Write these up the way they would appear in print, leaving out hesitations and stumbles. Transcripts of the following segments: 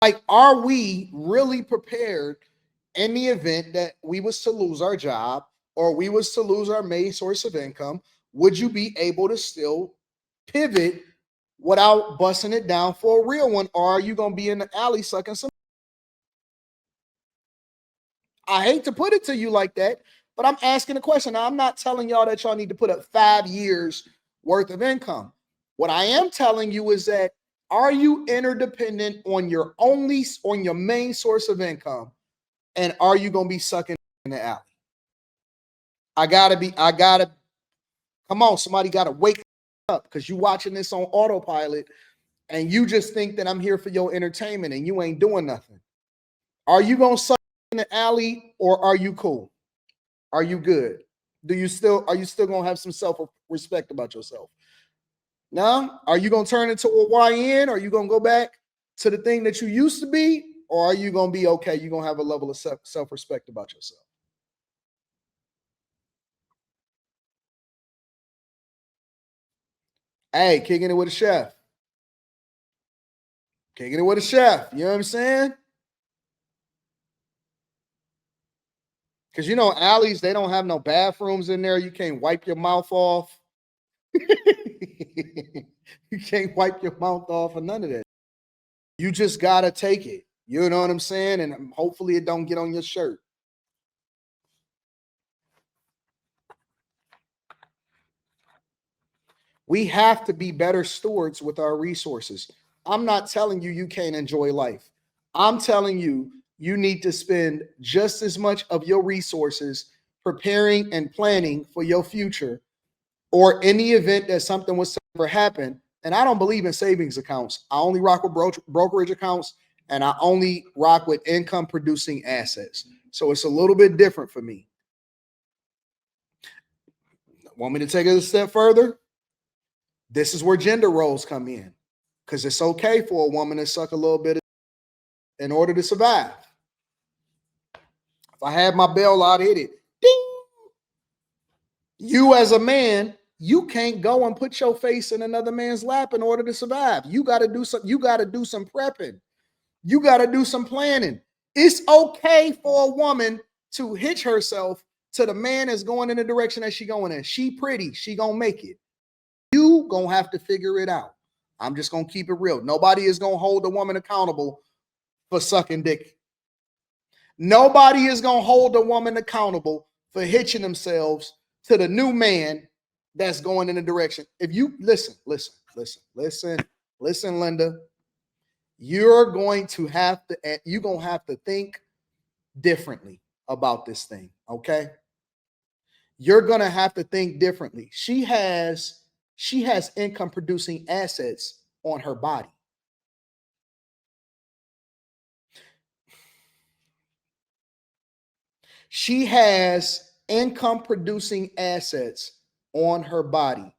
Like, are we really prepared in the event that we was to lose our job or we was to lose our main source of income? Would you be able to still pivot without busting it down for a real one? Or are you going to be in the alley sucking some? I hate to put it to you like that, but I'm asking a question. Now, I'm not telling y'all that y'all need to put up 5 years worth of income. What I am telling you is that, are you interdependent on your main source of income? And are you going to be sucking in the alley? Come on, somebody got to wake up, because you watching this on autopilot and you just think that I'm here for your entertainment and you ain't doing nothing. Are you going to suck in the alley, or are you cool? Are you good? Are you still going to have some self-respect about yourself? No? Are you going to turn into a YN? Are you going to go back to the thing that you used to be? Or are you going to be okay? You're going to have a level of self-respect about yourself. Hey, kicking it with a chef. Kicking it with a chef. You know what I'm saying? Because alleys, they don't have no bathrooms in there. You can't wipe your mouth off. You can't wipe your mouth off or none of that. You just gotta take it. You know what I'm saying? And hopefully it don't get on your shirt. We have to be better stewards with our resources. I'm not telling you can't enjoy life. I'm telling you, you need to spend just as much of your resources preparing and planning for your future, or in the event that something was to ever happen. And I don't believe in savings accounts. I only rock with brokerage accounts, and I only rock with income producing assets. So it's a little bit different for me. Want me to take it a step further? This is where gender roles come in, because it's okay for a woman to suck a little bit in order to survive. If I had my bell out, hit it. Ding! You as a man, you can't go and put your face in another man's lap in order to survive. You got to do some. You got to do some prepping. You got to do some planning. It's okay for a woman to hitch herself to the man that's going in the direction that she going in. She pretty. She gonna make it. You gonna have to figure it out. I'm just gonna keep it real. Nobody is gonna hold a woman accountable for sucking dick. Nobody is gonna hold a woman accountable for hitching themselves to the new man that's going in the direction. If you listen, Linda, you're going to have to think differently about this thing. Okay. You're going to have to think differently. She has income producing assets on her body. She has income producing assets on her body.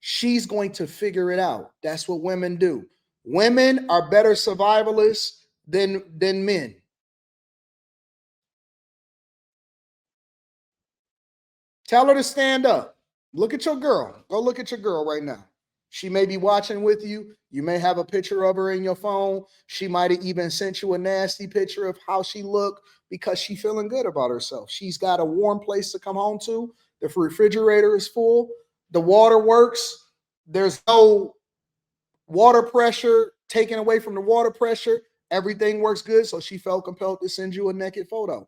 She's going to figure it out. That's what women do. Women are better survivalists than men. Tell her to stand up. Look at your girl. Go look at your girl right now. She may be watching with you. You may have a picture of her in your phone. She might have even sent you a nasty picture of how she looked, because she's feeling good about herself. She's got a warm place to come home to. The refrigerator is full. The water works. There's no water pressure taken away from the water pressure. Everything works good. So she felt compelled to send you a naked photo.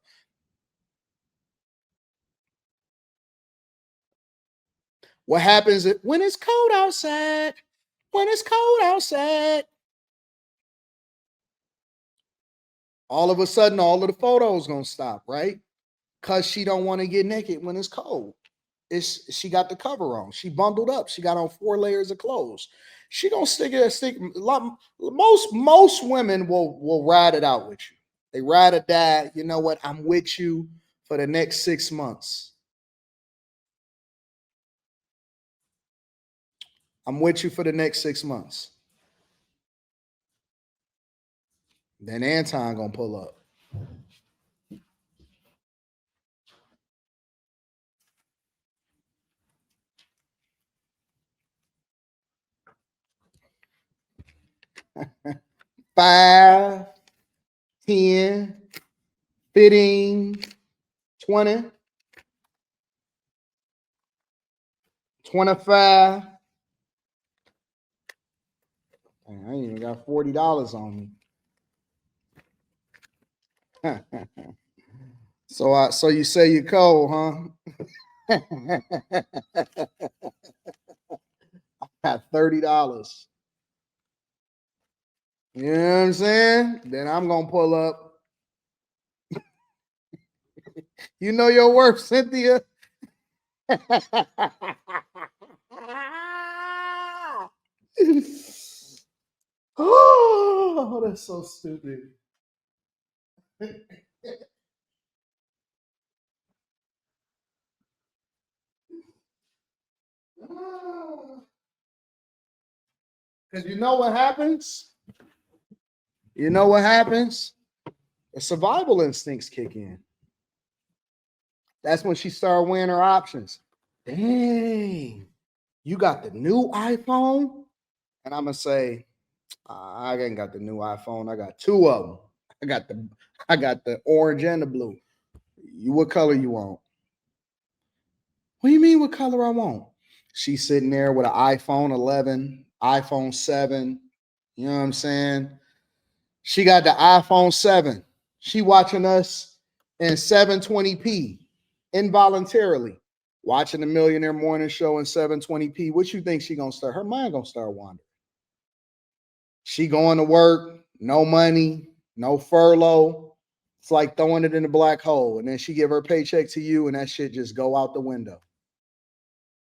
What happens when it's cold outside? When it's cold outside, all of a sudden, all of the photos gonna stop, right? Cause she don't want to get naked when it's cold. She got the cover on. She bundled up. She got on 4 layers of clothes. She gonna stick. Most women will ride it out with you. They ride or die. You know what? I'm with you for the next 6 months. I'm with you for the next 6 months. Then Anton gonna pull up. Five, 10, 15, 20, 25. I ain't even got $40 on me. So you say you're cold, huh? Got $30. You know what I'm saying? Then I'm gonna pull up. You know your worth, Cynthia. Oh, that's so stupid. Because you know what happens? You know what happens? The survival instincts kick in. That's when she started weighing her options. Dang, you got the new iPhone? And I'm gonna say, I ain't got the new iPhone. I got two of them. I got the orange and the blue. You what color you want? What do you mean what color I want? She's sitting there with an iPhone 11, iPhone 7. You know what I'm saying? She got the iPhone 7. She watching us in 720p involuntarily. Watching the Millionaire Morning Show in 720p. What you think she gonna start? Her mind gonna start wandering. She going to work, no money, no furlough. It's like throwing it in a black hole. And then she give her paycheck to you and that shit just go out the window.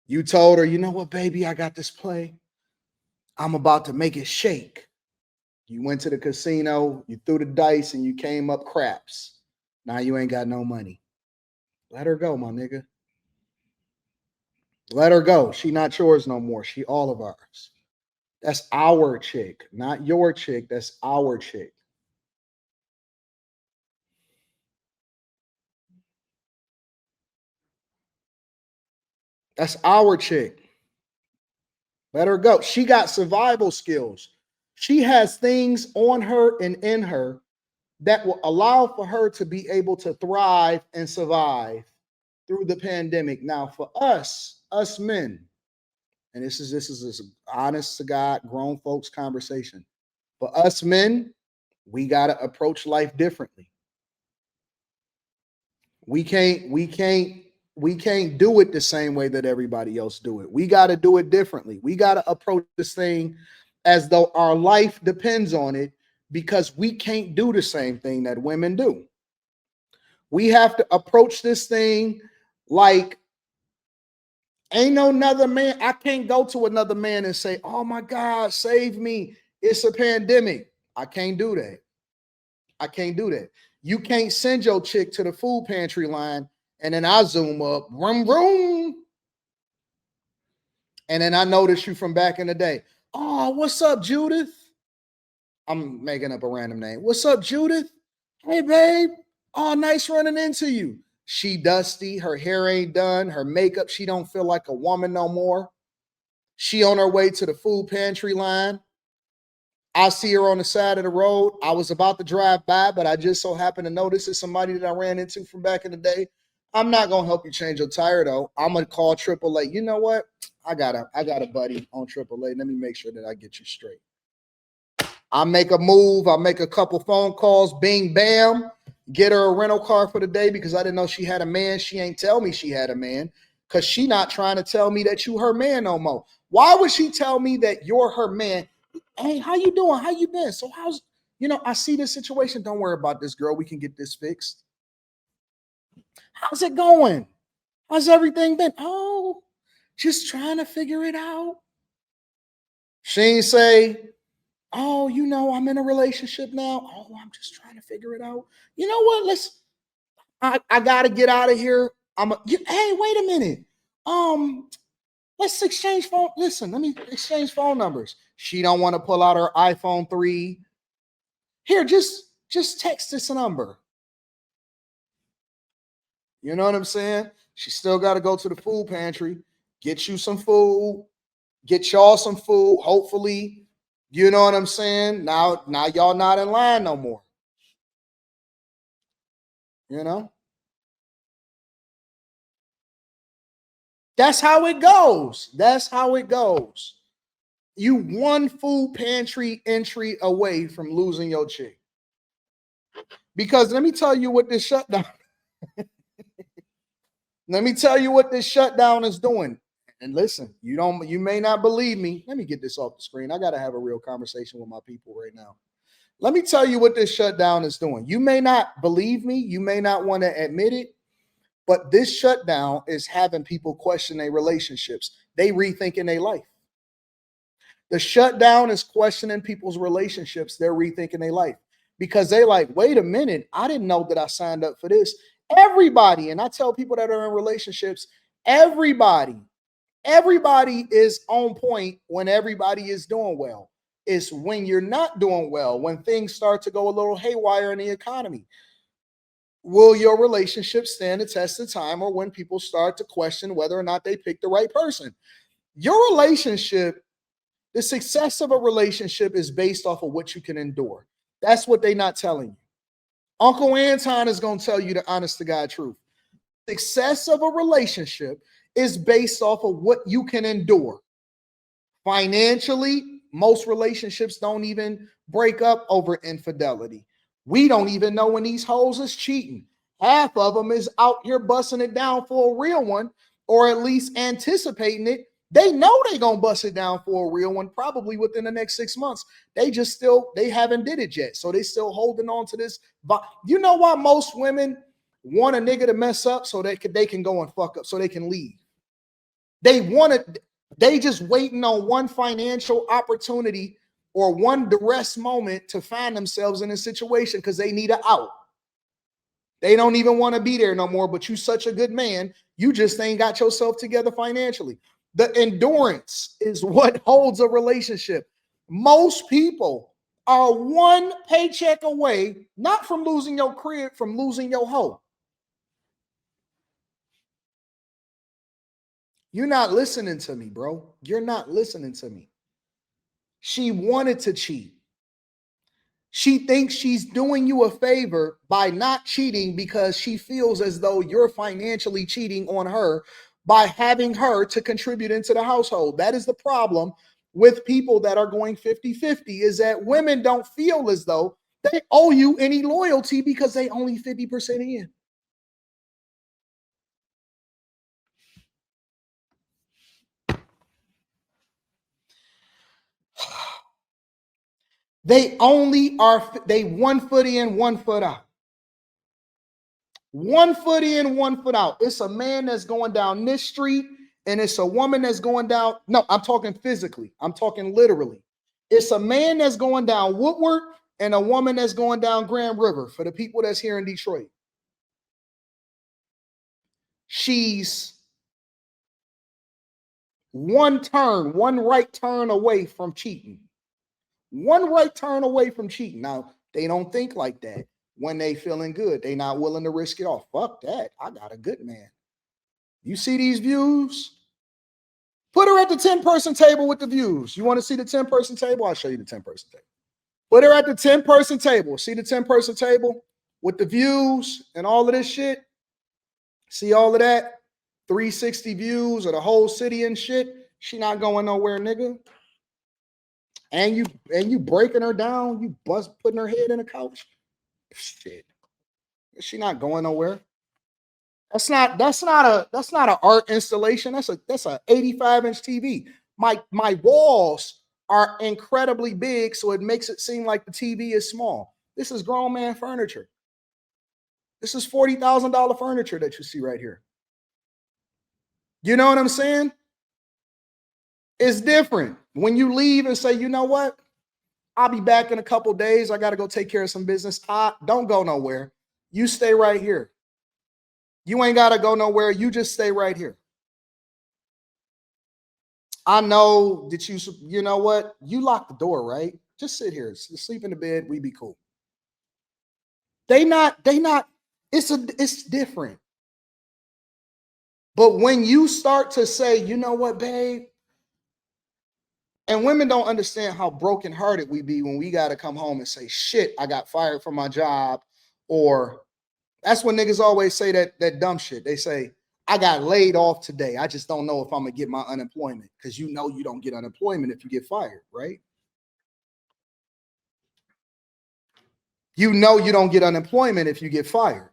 You told her, you know what, baby, I got this play. I'm about to make it shake. You went to the casino, you threw the dice, and you came up craps. Now you ain't got no money. Let her go, my nigga. Let her go. She not yours no more. She all of ours. That's our chick, not your chick. That's our chick. That's our chick. Let her go. She got survival skills. She has things on her and in her that will allow for her to be able to thrive and survive through the pandemic. Now, for us men, and this is honest to God, grown folks conversation. For us men, we gotta approach life differently. We can't do it the same way that everybody else do it. We got to do it differently. We got to approach this thing as though our life depends on it because we can't do the same thing that women do. We have to approach this thing like ain't no another man. I can't go to another man and say, "Oh my God, save me. It's a pandemic." I can't do that. I can't do that. You can't send your chick to the food pantry line and then I zoom up, vroom, vroom. And then I notice you from back in the day. Oh, what's up, Judith? I'm making up a random name. What's up, Judith? Hey, babe. Oh, nice running into you. She dusty. Her hair ain't done. Her makeup, she don't feel like a woman no more. She on her way to the food pantry line. I see her on the side of the road. I was about to drive by, but I just so happened to notice it's somebody that I ran into from back in the day. I'm not gonna help you change your tire though. I'm gonna call AAA. You know what? I got a buddy on AAA. Let me make sure that I get you straight. I make a move. I make a couple phone calls. Bing, bam. Get her a rental car for the day because I didn't know she had a man. She ain't tell me she had a man because she not trying to tell me that you her man no more. Why would she tell me that you're her man? Hey, how you doing? How you been? So how's I see this situation. Don't worry about this, girl. We can get this fixed. How's it going? How's everything been? Oh, just trying to figure it out. She ain't say, oh, I'm in a relationship now. Oh, I'm just trying to figure it out. You know what? I gotta get out of here. Hey, wait a minute. Let's exchange phone. Listen, let me exchange phone numbers. She don't want to pull out her iPhone 3. Here, just text this number. You know what I'm saying? She still got to go to the food pantry, get you some food, get y'all some food. Hopefully, you know what I'm saying? Now y'all not in line no more. You know, that's how it goes. That's how it goes. You one food pantry entry away from losing your chick. Because let me tell you what this shutdown. Let me tell you what this shutdown is doing. And listen, you may not believe me. Let me get this off the screen. I got to have a real conversation with my people right now. Let me tell you what this shutdown is doing. You may not believe me, you may not want to admit it, but this shutdown is having people question their relationships. They rethinking their life. The shutdown is questioning people's relationships. They're rethinking their life because they like, wait a minute, I didn't know that I signed up for this. Everybody, and I tell people that are in relationships, everybody, everybody is on point when everybody is doing well. It's when you're not doing well, when things start to go a little haywire in the economy. Will your relationship stand the test of time, or when people start to question whether or not they picked the right person? Your relationship, the success of a relationship is based off of what you can endure. That's what they're not telling you. Uncle Anton is going to tell you the honest to God truth. Success of a relationship is based off of what you can endure. Financially, most relationships don't even break up over infidelity. We don't even know when these hoes is cheating. Half of them is out here busting it down for a real one, or at least anticipating it. They know they gonna bust it down for a real one, probably within the next 6 months. They haven't did it yet, so they still holding on to this. But you know why most women want a nigga to mess up so they can go and fuck up, so they can leave. They want it. They just waiting on one financial opportunity or one duress moment to find themselves in a situation because they need an out. They don't even want to be there no more, but you such a good man, you just ain't got yourself together financially. The endurance is what holds a relationship. Most people are one paycheck away, not from losing your crib, from losing your home. You're not listening to me, bro. You're not listening to me. She wanted to cheat. She thinks she's doing you a favor by not cheating because she feels as though you're financially cheating on her by having her to contribute into the household. That is the problem with people that are going 50-50, is that women don't feel as though they owe you any loyalty because they only 50% in. They only are, they 1 foot in, 1 foot out. 1 foot in, 1 foot out. It's a man that's going down this street, and it's a woman that's going down. No, I'm talking physically. I'm talking literally. It's a man that's going down Woodward and a woman that's going down Grand River for the people that's here in Detroit. She's one right turn away from cheating. One right turn away from cheating. Now, they don't think like that when they feeling good. They not willing to risk it all. Fuck that. I got a good man. You see these views? Put her at the 10-person table with the views. You want to see the 10-person table? I'll show you the 10-person table. Put her at the 10-person table. See the 10-person table with the views and all of this shit? See all of that? 360 views of the whole city and shit. She not going nowhere, nigga. And you breaking her down, you putting her head in a couch. Shit. She not going nowhere. That's not an art installation. That's a 85-inch TV. My walls are incredibly big, so it makes it seem like the TV is small. This is grown man furniture. This is $40,000 furniture that you see right here. You know what I'm saying? It's different when you leave and say, you know what? I'll be back in a couple days. I got to go take care of some business. Don't go nowhere. You stay right here. You ain't got to go nowhere. You just stay right here. I know that you know what? You lock the door, right? Just sit here, sleep in the bed. We be cool. They not, it's different. But when you start to say, you know what, babe, and women don't understand how brokenhearted we be when we got to come home and say, shit, I got fired from my job, or That's when niggas always say that dumb shit. They say, I got laid off today. I just don't know if I'm gonna get my unemployment. Because you know you don't get unemployment if you get fired, right? You know you don't get unemployment if you get fired.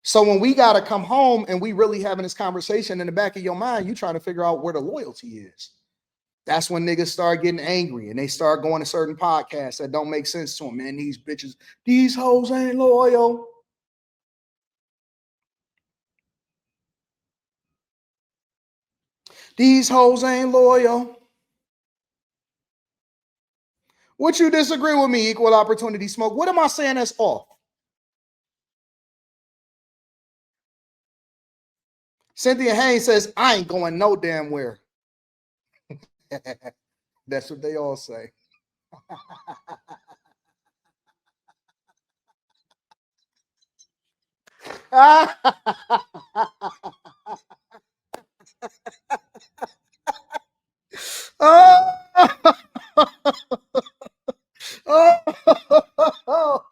So when we gotta come home and we really having this conversation in the back of your mind, you trying to figure out where the loyalty is. That's when niggas start getting angry and they start going to certain podcasts that don't make sense to them. Man, these bitches, these hoes ain't loyal. These hoes ain't loyal. What you disagree with me, equal opportunity smoke? What am I saying that's off? Cynthia Haynes says, I ain't going no damn where. That's what they all say. Oh, oh, oh,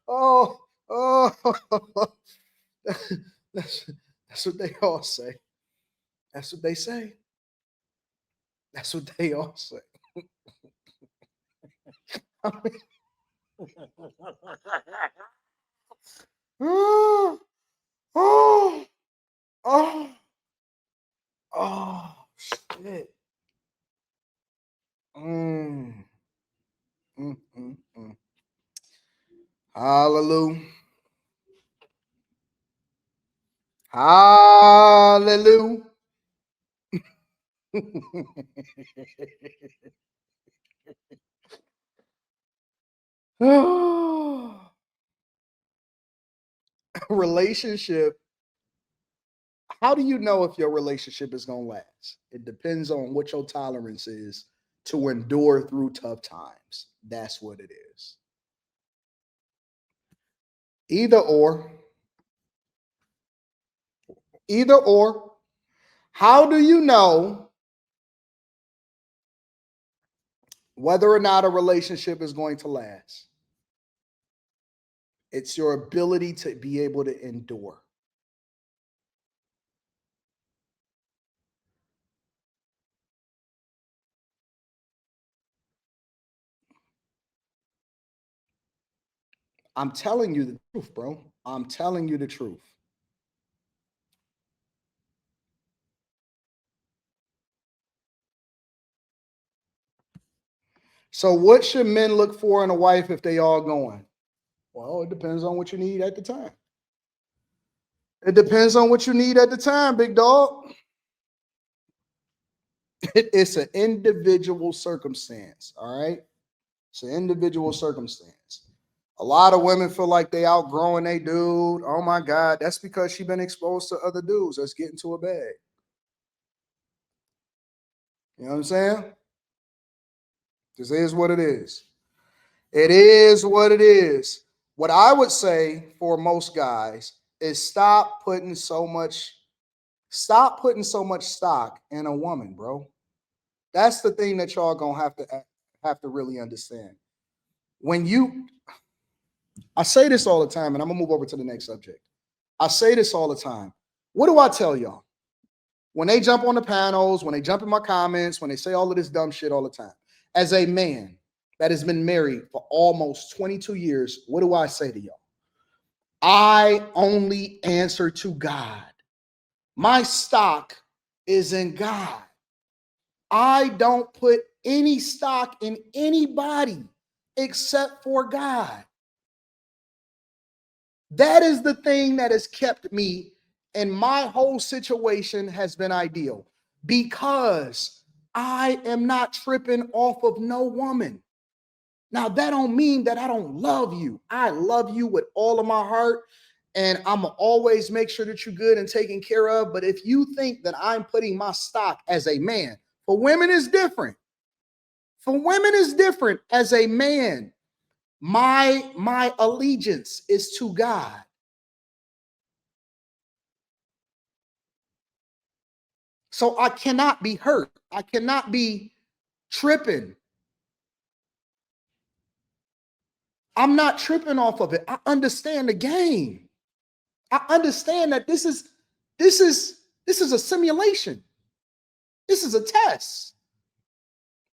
oh, oh, oh. That's, that's what they all say. That's what they say. That's what they all say. Oh, oh, oh, oh, shit. Mm, mm. Hallelujah. Hallelujah. Relationship. How do you know if your relationship is going to last? It depends on what your tolerance is to endure through tough times. That's what it is. Either or, either or. How do you know whether or not a relationship is going to last? It's your ability to be able to endure. I'm telling you the truth, bro. I'm telling you the truth. So, what should men look for in a wife if they all going? Well, it depends on what you need at the time. It depends on what you need at the time, big dog. It's an individual circumstance. All right. It's an individual circumstance. A lot of women feel like they outgrowing a dude. Oh my God. That's because she been exposed to other dudes that's getting to a bag. You know what I'm saying? This is what it is. It is what it is. What I would say for most guys is stop putting so much stock in a woman, bro. That's the thing that y'all gonna have to really understand. When you, I say this all the time, and I'm gonna move over to the next subject. I say this all the time. What do I tell y'all? When they jump on the panels, when they jump in my comments, when they say all of this dumb shit all the time. As a man that has been married for almost 22 years, what do I say to y'all? I only answer to God. My stock is in God. I don't put any stock in anybody except for God. That is the thing that has kept me, and my whole situation has been ideal because I am not tripping off of no woman. Now, that don't mean that I don't love you. I love you with all of my heart, and I'm gonna always make sure that you're good and taken care of. But if you think that I'm putting my stock as a man, for women is different. For women is different. As a man, my allegiance is to God. So I cannot be hurt. I cannot be tripping. I'm not tripping off of it. I understand the game. I understand that this is a simulation. This is a test.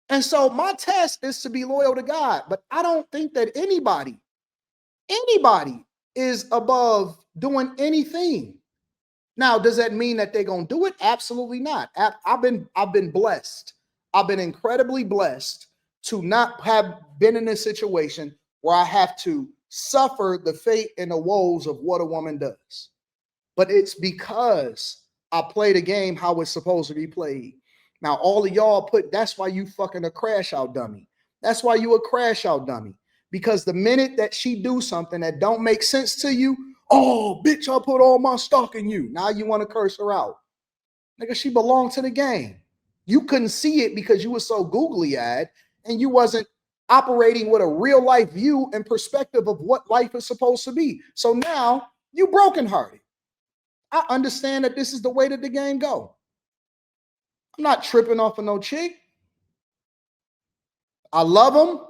And so my test is to be loyal to God. But I don't think that anybody is above doing anything. Now, does that mean that they're gonna do it? Absolutely not. I've been blessed. I've been incredibly blessed to not have been in a situation where I have to suffer the fate and the woes of what a woman does. But it's because I play the game how it's supposed to be played. Now, all of y'all that's why you fucking a crash out dummy. That's why you a crash out dummy. Because the minute that she do something that don't make sense to you, oh, bitch, I put all my stock in you. Now you want to curse her out. Nigga, she belonged to the game. You couldn't see it because you were so googly-eyed and you wasn't operating with a real life view and perspective of what life is supposed to be. So now you brokenhearted. I understand that this is the way that the game go. I'm not tripping off of no chick. I love them.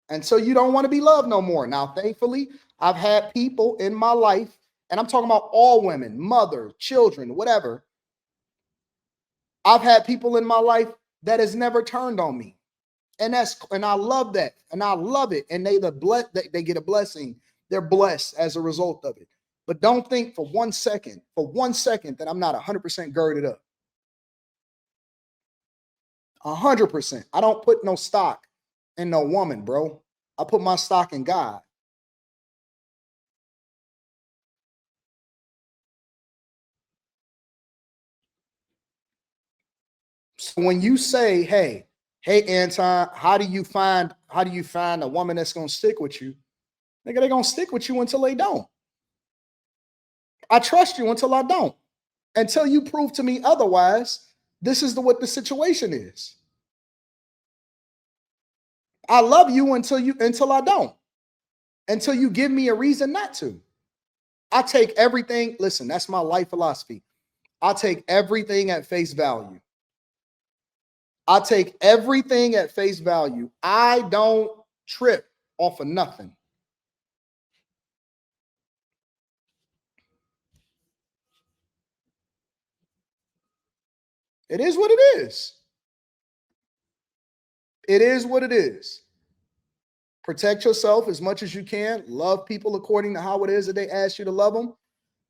And so you don't want to be loved no more. Now, thankfully, I've had people in my life, and I'm talking about all women, mother, children, whatever. I've had people in my life that has never turned on me. And I love that. And I love it. And they get a blessing. They're blessed as a result of it. But don't think for 1 second, that I'm not 100% girded up. 100%. I don't put no stock in no woman, bro. I put my stock in God. So when you say, hey, Anton, how do you find a woman that's gonna stick with you? Nigga, they're gonna stick with you until they don't. I trust you until I don't. Until you prove to me otherwise, this is what the situation is. I love you until I don't. Until you give me a reason not to. I take everything, listen, that's my life philosophy. I take everything at face value. I take everything at face value. I don't trip off of nothing. It is what it is. It is what it is. Protect yourself as much as you can. Love people according to how it is that they ask you to love them.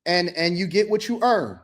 And you get what you earn.